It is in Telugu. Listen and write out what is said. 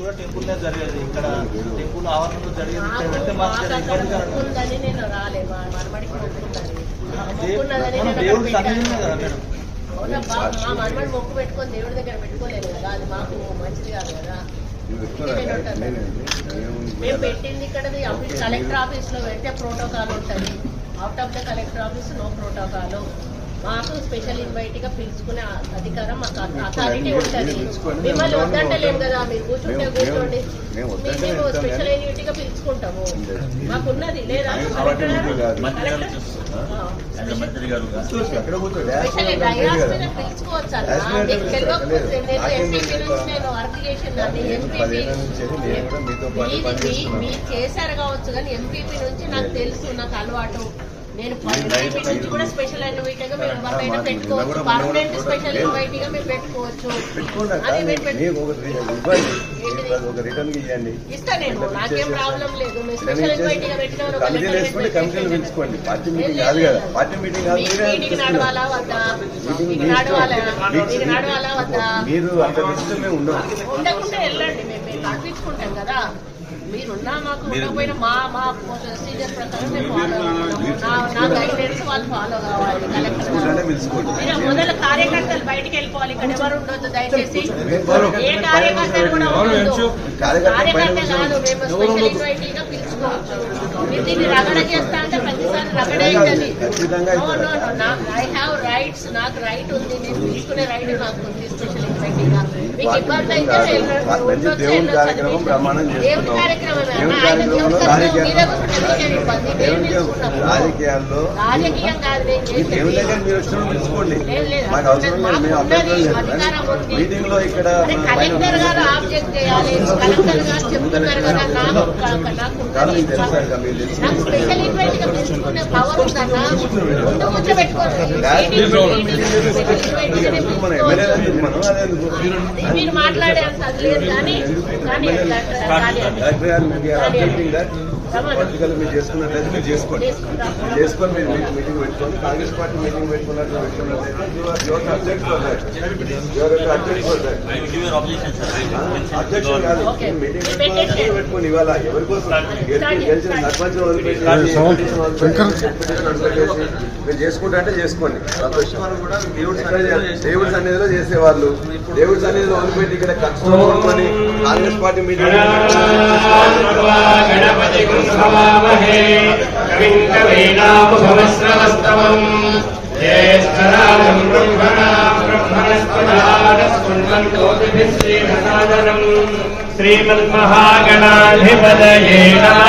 కూడా టెంపుల్ జరిగేది, ఇక్కడ టెంపుల్ ఆవరణలో జరిగేది. దేవుడు సన్నిధినే కదా మేడం. మనమని మొక్కు పెట్టుకొని దేవుడి దగ్గర పెట్టుకోలేదు కదా, అది మాకు మంచిది కాదు కదా. మేము పెట్టింది ఇక్కడ కలెక్టర్ ఆఫీస్ లో పెడితే ప్రోటోకాల్ ఉంటుంది. Out of the collector office no protocol. మాకు స్పెషల్ ఇన్వైట్ గా పిలుచుకునే అధికారం మాకు అథారిటీ ఉంటుంది. మిమ్మల్ని వద్దంటలేము కదా, మీరు కూర్చుంటే కూర్చోండి, మేము స్పెషల్ ఇన్వైట్ గా పిలుచుకుంటాము. మాకున్నది లేదా పిలుచుకోవచ్చు అన్న. మీకు తెలియకపోతే నేను ఎంపీపీ నుంచి నేను వర్క్ చేసిందాన్ని. ఎంపీపీ మీరు చేశారు కావచ్చు కానీ ఎంపీపీ నుంచి నాకు తెలుసు, నాకు అలవాటు. నేను ఎంపీపీ నుంచి కూడా స్పెషల్ ఇన్వైట్ గా మేము ఎవరికైనా పెట్టుకోవచ్చు, పర్మనెంట్ స్పెషల్ ఇన్వైట్ గా మేము పెట్టుకోవచ్చు. ఇస్తా నేను, నాకేం ప్రాబ్లం లేదు. మేము స్పెషల్ ఇన్వైట్ గా పెట్టిన నడవాలా వద్దా, నడవాలా వద్దా, ఉండకుండా వెళ్ళండి. మేము పంపించుకుంటాం కదా. మీరున్నా మాకు ఉండకపోయినా మా ప్రొసీజర్ ప్రకారం మేము ఫాలో అవ్వాలి. నా గైడెన్స్ వాళ్ళు ఫాలో కావాలి. కలెక్టర్ మొదలు కార్యకర్తలు బయటికి వెళ్ళిపోవాలి. ఇక్కడ ఎవరు ఉండొద్దు దయచేసి. ఏ కార్యకర్తలు కూడా ఉండొద్దు. కార్యకర్త కాదు, మేము స్పెషల్ ఇన్వైట్ గా పిలుచుకోవచ్చు. మీరు దీన్ని రగడ చేస్తా అంటే ప్రతిసారి రగడే అవుతుంది. ఐ హ్యావ్ రైట్స్, నాకు రైట్ ఉంది, నేను తీసుకునే రైట్ నాకు ఉంది. స్పెషల్ ఇన్వైట్ గా మీకు ఇబ్బంది అయితే దేవుడి కార్యక్రమం రాజకీయాల్లో మీటింగ్ లో ఇక్కడ కలెక్టర్ గారు ఆబ్జెక్ట్ చేయాలి. కలెక్టర్ గారు చెప్తున్నారు కదా, నాకు స్పెషల్ ఇన్వైట్ గా తీసుకునే పవర్ ఉందన్నా. ముందు కూర్చోబెట్టుకోండి. మీరు మాట్లాడే అంత అది లేదు కానీ మీరు చేసుకున్నట్లయితే మీరు చేసుకోండి. మీరు మీటింగ్ పెట్టుకోండి. కాంగ్రెస్ పార్టీ మీటింగ్ పెట్టుకున్నట్టు మీటింగ్ పెట్టుకోండి. ఇవాళ ఎవరి కోసం గెలిచిన సర్పంచ్ మీరు చేసుకుంటా అంటే చేసుకోండి. ప్రతిష్టానం కూడా దేవుడి సన్నిధిలో చేసేవాళ్ళు, దేవుడి సన్నిధిలో వదిలిపెట్టి ఇక్కడ కష్టమని కాంగ్రెస్ పార్టీ మీటింగ్ శ్రీమన్మహాగణాధిపతయే నమః.